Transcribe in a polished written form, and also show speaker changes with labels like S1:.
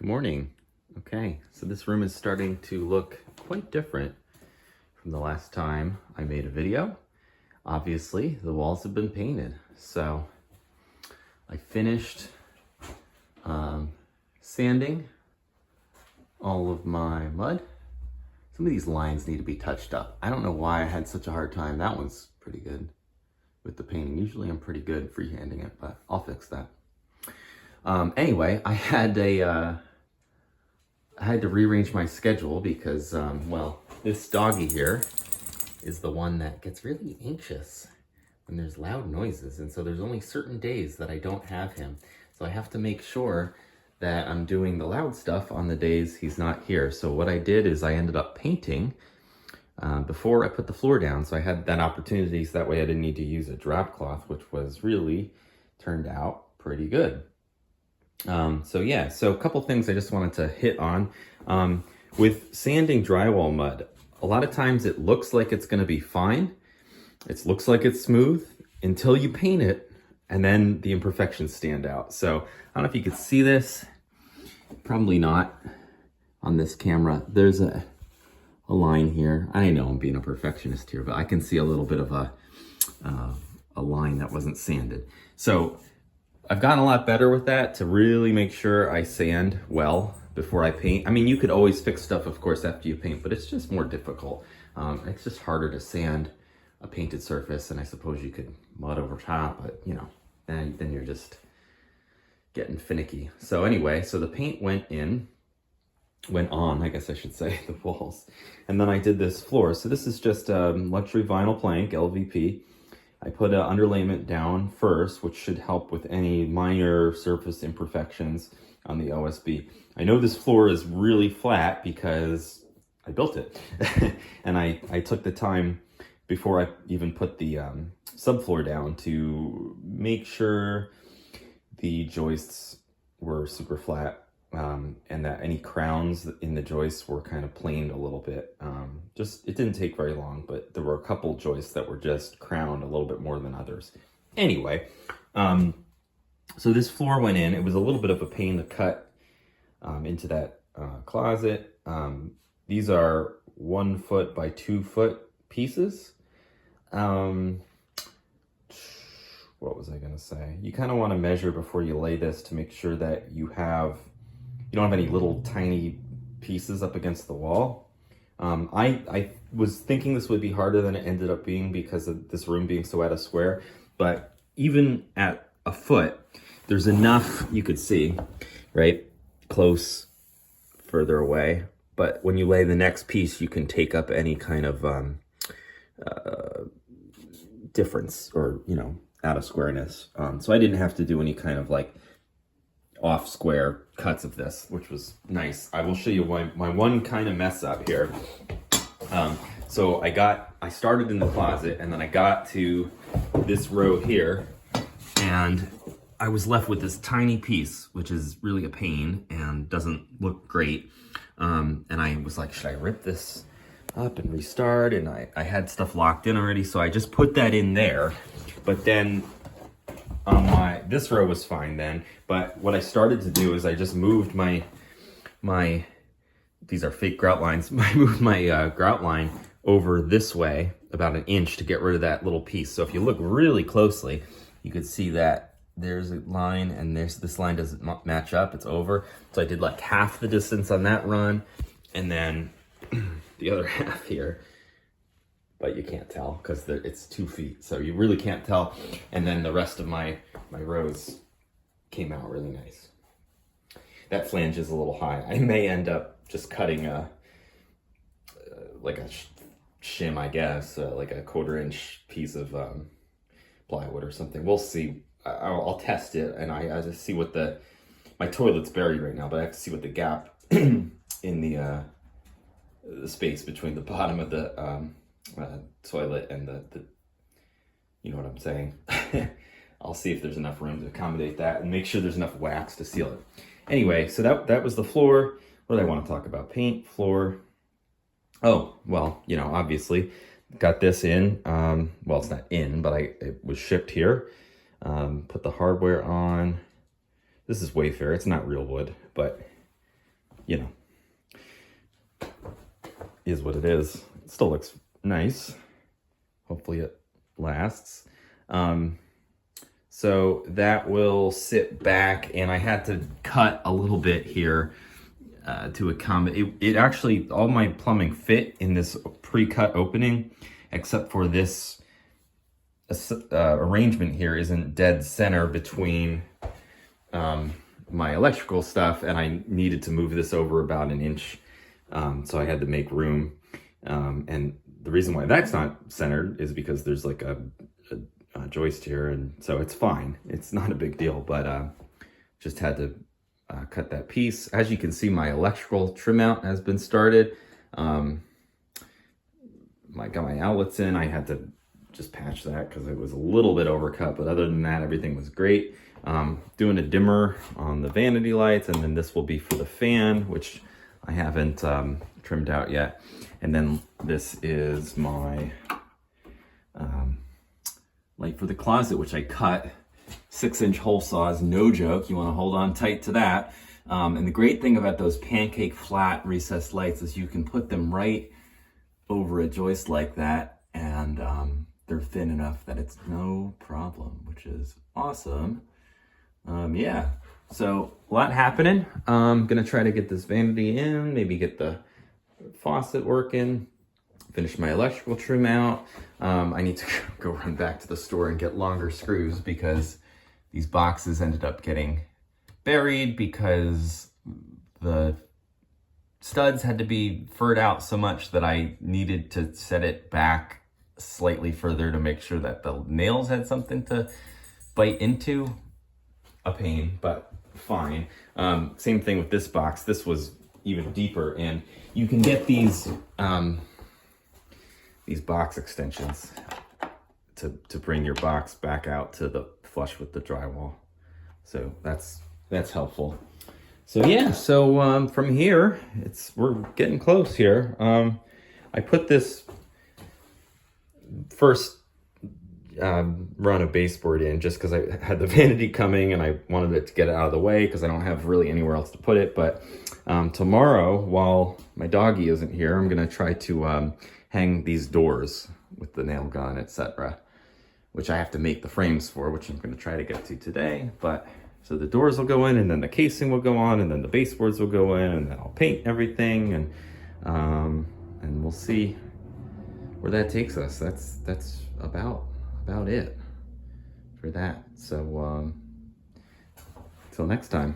S1: Good morning. Okay, so this room is starting to look quite different from the last time I made a video. Obviously, the walls have been painted. So I finished sanding all of my mud. Some of these lines need to be touched up. I don't know why I had such a hard time. That one's pretty good with the painting. Usually I'm pretty good freehanding it, but I'll fix that. Anyway, I had to rearrange my schedule because, well, this doggy here is the one that gets really anxious when there's loud noises. And so there's only certain days that I don't have him. So I have to make sure that I'm doing the loud stuff on the days he's not here. So what I did is I ended up painting before I put the floor down. So I had that opportunity, so that way I didn't need to use a drop cloth, which was really turned out pretty good. So a couple things I just wanted to hit on. With sanding drywall mud, a lot of times it looks like it's going to be fine. It looks like it's smooth until you paint it, and then the imperfections stand out. So I don't know if you could see this. Probably not on this camera. There's a line here. I know I'm being a perfectionist here, but I can see a little bit of a line that wasn't sanded. So I've gotten a lot better with that to really make sure I sand well before I paint. I mean, you could always fix stuff, of course, after you paint, but it's just more difficult. It's just harder to sand a painted surface, and I suppose you could mud over top, but you know, then you're just getting finicky. So anyway, so the paint went on, I guess I should say, the walls. And then I did this floor. So this is just luxury vinyl plank, LVP. I put an underlayment down first, which should help with any minor surface imperfections on the OSB. I know this floor is really flat because I built it. And I took the time before I even put the subfloor down to make sure the joists were super flat, and that any crowns in the joists were kind of planed a little bit. It didn't take very long, but there were a couple joists that were just crowned a little bit more than others. Anyway, so this floor went in. It was a little bit of a pain to cut into that closet. These are 1 foot by 2 foot pieces. What was I gonna say? You kind of want to measure before you lay this to make sure that you don't have any little tiny pieces up against the wall. I was thinking this would be harder than it ended up being because of this room being so at a square, but even at a foot, there's enough you could see, right? Close, further away. But when you lay the next piece, you can take up any kind of difference or, out of squareness. So I didn't have to do any kind of like off square cuts of this, which was nice. I will show you my one kind of mess up here. So I started in the closet, and then I got to this row here, and I was left with this tiny piece, which is really a pain and doesn't look great. And I was like, should I rip this up and restart? And I had stuff locked in already, so I just put that in there. But then this row was fine then, but what I started to do is I just moved my these are fake grout lines. I moved my grout line over this way about 1 inch to get rid of that little piece. So if you look really closely, you could see that there's a line and this line doesn't match up, it's over. So I did like half the distance on that run, and then the other half here, but you can't tell because it's 2 feet, so you really can't tell. And then the rest of my rows came out really nice. That flange is a little high. I may end up just cutting like a shim, I guess, like a 1/4 inch piece of plywood or something. We'll see. I'll test it, and I just see what my toilet's buried right now, but I have to see what the gap in the space between the bottom of the toilet and the you know what I'm saying. I'll see if there's enough room to accommodate that and make sure there's enough wax to seal it. Anyway, so that was the floor. What did I want to talk about? Paint, floor. Oh, well, obviously got this in. Well, it's not in, but it was shipped here. Put the hardware on. This is Wayfair. It's not real wood, but you know, is what it is. It still looks nice. Hopefully it lasts. So that will sit back, and I had to cut a little bit here to accommodate. It actually, all my plumbing fit in this pre-cut opening, except for this arrangement here isn't dead center between my electrical stuff, and I needed to move this over about an inch. So I had to make room. And the reason why that's not centered is because there's like a joist here, and so it's fine. It's not a big deal, but just had to cut that piece. As you can see, my electrical trim out has been started. I got my outlets in. I had to just patch that because it was a little bit overcut, but other than that, everything was great. Doing a dimmer on the vanity lights, and then this will be for the fan, which I haven't trimmed out yet. And then this is my light for the closet, which I cut. 6-inch hole saws, no joke. You want to hold on tight to that. And the great thing about those pancake flat recessed lights is you can put them right over a joist like that, and they're thin enough that it's no problem, which is awesome. Yeah, so a lot happening. I'm gonna try to get this vanity in, maybe get the faucet working, finish my electrical trim out. I need to go run back to the store and get longer screws because these boxes ended up getting buried because the studs had to be furred out so much that I needed to set it back slightly further to make sure that the nails had something to bite into. A pain, but fine. Same thing with this box. This was even deeper, and you can get these box extensions to bring your box back out to the flush with the drywall. So that's helpful. So yeah, so from here, we're getting close here. I put this first run of baseboard in just because I had the vanity coming and I wanted it to get it out of the way because I don't have really anywhere else to put it. But tomorrow, while my doggy isn't here, I'm gonna try to hang these doors with the nail gun, etc., which I have to make the frames for, which I'm gonna try to get to today. But so the doors will go in, and then the casing will go on, and then the baseboards will go in, and then I'll paint everything, and we'll see where that takes us. That's about it for that. So till next time.